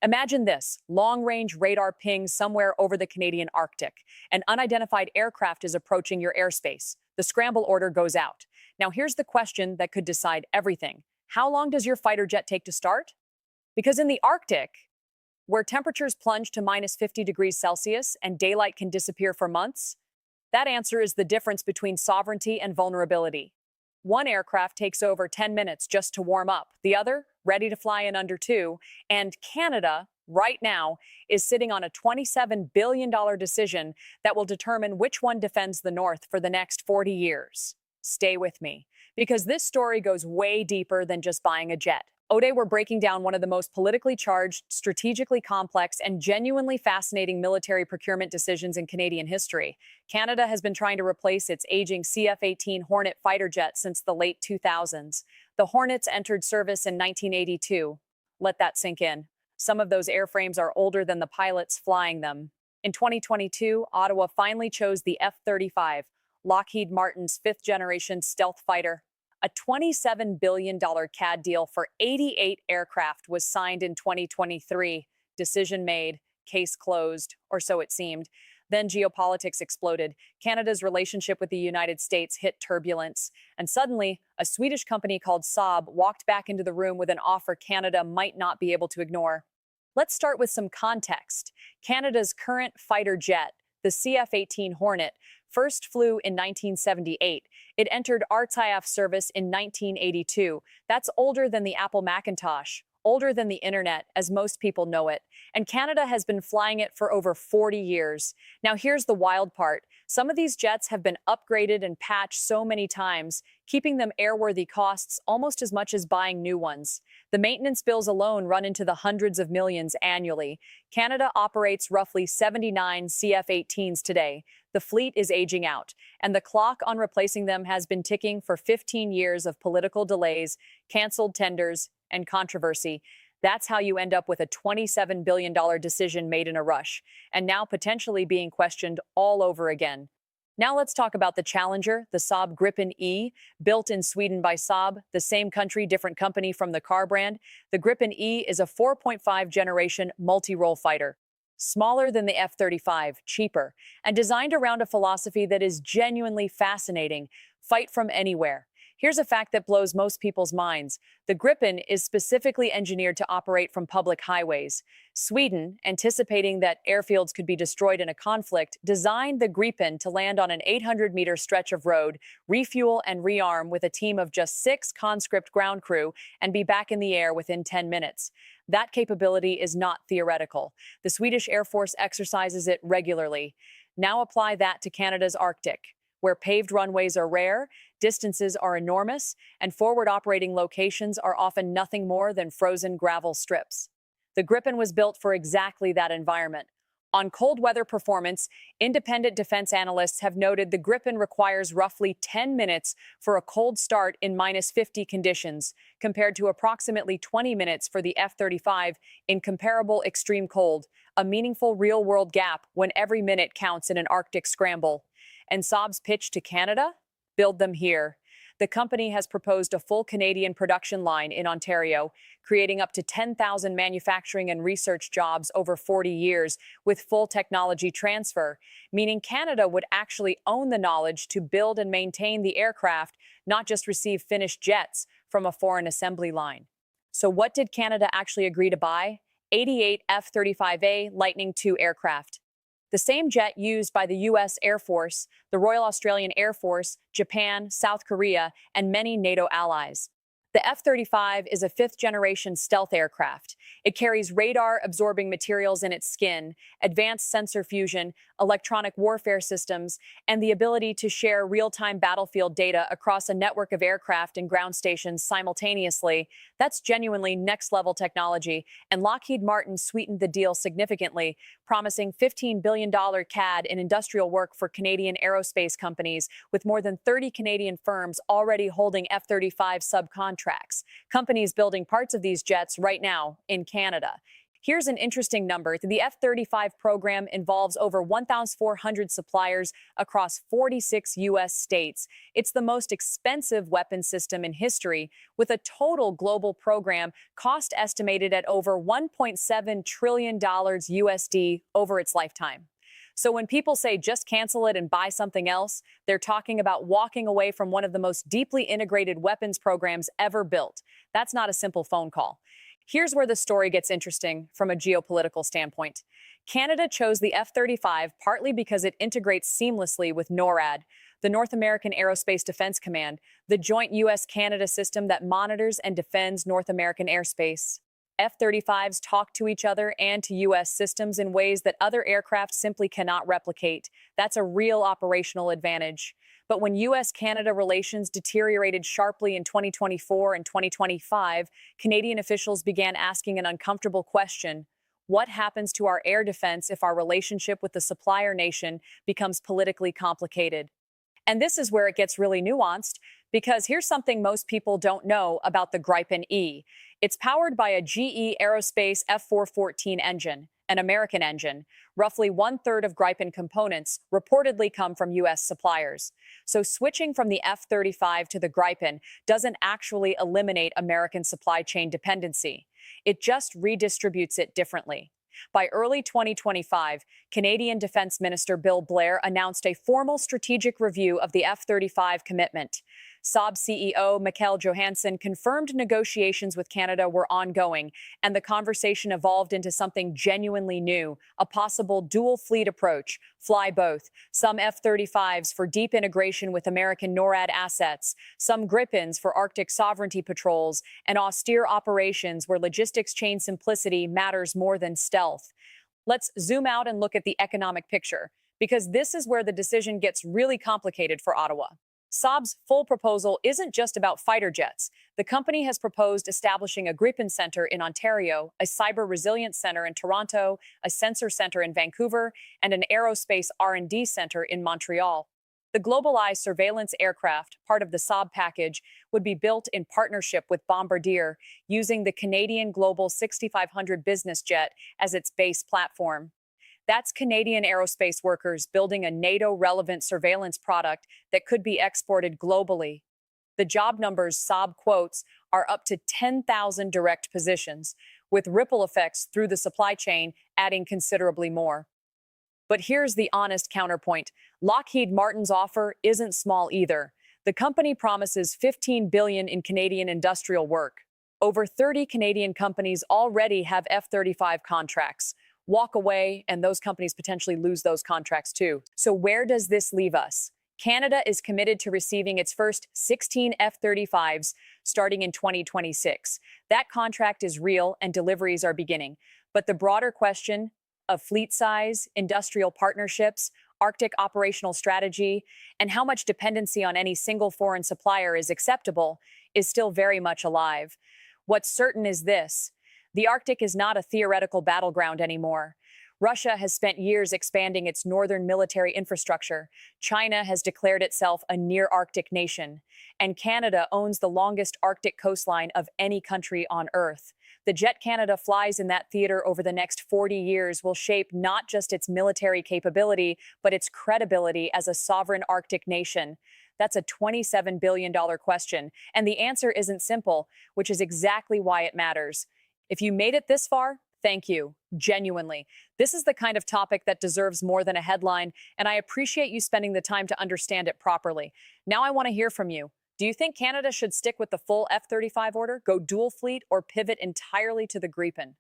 Imagine this long-range radar ping somewhere over the Canadian Arctic. An unidentified aircraft is approaching your airspace. The scramble order goes out. Now, here's the question that could decide everything. How long does your fighter jet take to start? Because in the Arctic, where temperatures plunge to minus 50 degrees Celsius and daylight can disappear for months, that answer is the difference between sovereignty and vulnerability. One aircraft takes over 10 minutes just to warm up, the other, ready to fly in under 2. And Canada, right now, is sitting on a $27 billion decision that will determine which one defends the North for the next 40 years. Stay with me, because this story goes way deeper than just buying a jet. Today, we're breaking down one of the most politically charged, strategically complex, and genuinely fascinating military procurement decisions in Canadian history. Canada has been trying to replace its aging CF-18 Hornet fighter jet since the late 2000s. The Hornets entered service in 1982. Let that sink in. Some of those airframes are older than the pilots flying them. In 2022, Ottawa finally chose the F-35, Lockheed Martin's fifth-generation stealth fighter. A $27 billion CAD deal for 88 aircraft was signed in 2023. Decision made, case closed, or so it seemed. Then geopolitics exploded. Canada's relationship with the United States hit turbulence. And suddenly, a Swedish company called Saab walked back into the room with an offer Canada might not be able to ignore. Let's start with some context. Canada's current fighter jet, the CF-18 Hornet, first flew in 1978. It entered RTIAF service in 1982. That's older than the Apple Macintosh, older than the internet, as most people know it. And Canada has been flying it for over 40 years. Now, here's the wild part. Some of these jets have been upgraded and patched so many times, keeping them airworthy costs almost as much as buying new ones. The maintenance bills alone run into the hundreds of millions annually. Canada operates roughly 79 CF-18s today. The fleet is aging out, and the clock on replacing them has been ticking for 15 years of political delays, canceled tenders, and controversy. That's how you end up with a $27 billion decision made in a rush, and now potentially being questioned all over again. Now let's talk about the Challenger, the Saab GRIPEN E, built in Sweden by Saab, the same country, different company from the car brand. The GRIPEN E is a 4.5 generation multi-role fighter. Smaller than the F-35, cheaper, and designed around a philosophy that is genuinely fascinating: fight from anywhere. Here's a fact that blows most people's minds. The GRIPEN is specifically engineered to operate from public highways. Sweden, anticipating that airfields could be destroyed in a conflict, designed the GRIPEN to land on an 800-meter stretch of road, refuel and rearm with a team of just 6 conscript ground crew, and be back in the air within 10 minutes. That capability is not theoretical. The Swedish Air Force exercises it regularly. Now apply that to Canada's Arctic, where paved runways are rare, distances are enormous, and forward operating locations are often nothing more than frozen gravel strips. The GRIPEN was built for exactly that environment. On cold weather performance, independent defense analysts have noted the GRIPEN requires roughly 10 minutes for a cold start in minus 50 conditions, compared to approximately 20 minutes for the F-35 in comparable extreme cold, a meaningful real-world gap when every minute counts in an Arctic scramble. And Saab's pitch to Canada? Build them here. The company has proposed a full Canadian production line in Ontario, creating up to 10,000 manufacturing and research jobs over 40 years with full technology transfer, meaning Canada would actually own the knowledge to build and maintain the aircraft, not just receive finished jets from a foreign assembly line. So what did Canada actually agree to buy? 88 F-35A Lightning II aircraft. The same jet used by the U.S. Air Force, the Royal Australian Air Force, Japan, South Korea, and many NATO allies. The F-35 is a fifth-generation stealth aircraft. It carries radar-absorbing materials in its skin, advanced sensor fusion, electronic warfare systems, and the ability to share real-time battlefield data across a network of aircraft and ground stations simultaneously. That's genuinely next-level technology, and Lockheed Martin sweetened the deal significantly, promising $15 billion CAD in industrial work for Canadian aerospace companies, with more than 30 Canadian firms already holding F-35 subcontracts. Companies building parts of these jets right now in Canada. Here's an interesting number. The F-35 program involves over 1,400 suppliers across 46 U.S. states. It's the most expensive weapon system in history, with a total global program cost estimated at over $1.7 trillion USD over its lifetime. So when people say just cancel it and buy something else, they're talking about walking away from one of the most deeply integrated weapons programs ever built. That's not a simple phone call. Here's where the story gets interesting from a geopolitical standpoint. Canada chose the F-35 partly because it integrates seamlessly with NORAD, the North American Aerospace Defense Command, the joint U.S.-Canada system that monitors and defends North American airspace. F-35s talk to each other and to U.S. systems in ways that other aircraft simply cannot replicate. That's a real operational advantage. But when U.S.-Canada relations deteriorated sharply in 2024 and 2025, Canadian officials began asking an uncomfortable question. What happens to our air defense if our relationship with the supplier nation becomes politically complicated? And this is where it gets really nuanced, because here's something most people don't know about the GRIPEN E. It's powered by a GE Aerospace F414 engine, an American engine. Roughly one-third of GRIPEN components reportedly come from U.S. suppliers. So switching from the F-35 to the GRIPEN doesn't actually eliminate American supply chain dependency. It just redistributes it differently. By early 2025, Canadian Defense Minister Bill Blair announced a formal strategic review of the F-35 commitment. Saab CEO Mikael Johansson confirmed negotiations with Canada were ongoing, and the conversation evolved into something genuinely new, a possible dual-fleet approach, fly both, some F-35s for deep integration with American NORAD assets, some GRIPENs for Arctic sovereignty patrols, and austere operations where logistics chain simplicity matters more than stealth. Let's zoom out and look at the economic picture, because this is where the decision gets really complicated for Ottawa. Saab's full proposal isn't just about fighter jets. The company has proposed establishing a GRIPEN center in Ontario, a cyber resilience center in Toronto, a sensor center in Vancouver, and an aerospace R&D center in Montreal. The Globalized surveillance aircraft, part of the Saab package, would be built in partnership with Bombardier, using the Canadian Global 6500 business jet as its base platform. That's Canadian aerospace workers building a NATO-relevant surveillance product that could be exported globally. The job numbers Saab quotes are up to 10,000 direct positions, with ripple effects through the supply chain adding considerably more. But here's the honest counterpoint. Lockheed Martin's offer isn't small either. The company promises $15 billion in Canadian industrial work. Over 30 Canadian companies already have F-35 contracts. Walk away, and those companies potentially lose those contracts too. So where does this leave us? Canada is committed to receiving its first 16 F-35s starting in 2026. That contract is real and deliveries are beginning. But the broader question of fleet size, industrial partnerships, Arctic operational strategy, and how much dependency on any single foreign supplier is acceptable is still very much alive. What's certain is this: the Arctic is not a theoretical battleground anymore. Russia has spent years expanding its northern military infrastructure. China has declared itself a near-Arctic nation. And Canada owns the longest Arctic coastline of any country on Earth. The jet Canada flies in that theater over the next 40 years will shape not just its military capability, but its credibility as a sovereign Arctic nation. That's a $27 billion question. And the answer isn't simple, which is exactly why it matters. If you made it this far, thank you, genuinely. This is the kind of topic that deserves more than a headline, and I appreciate you spending the time to understand it properly. Now I want to hear from you. Do you think Canada should stick with the full F-35 order, go dual fleet, or pivot entirely to the GRIPEN?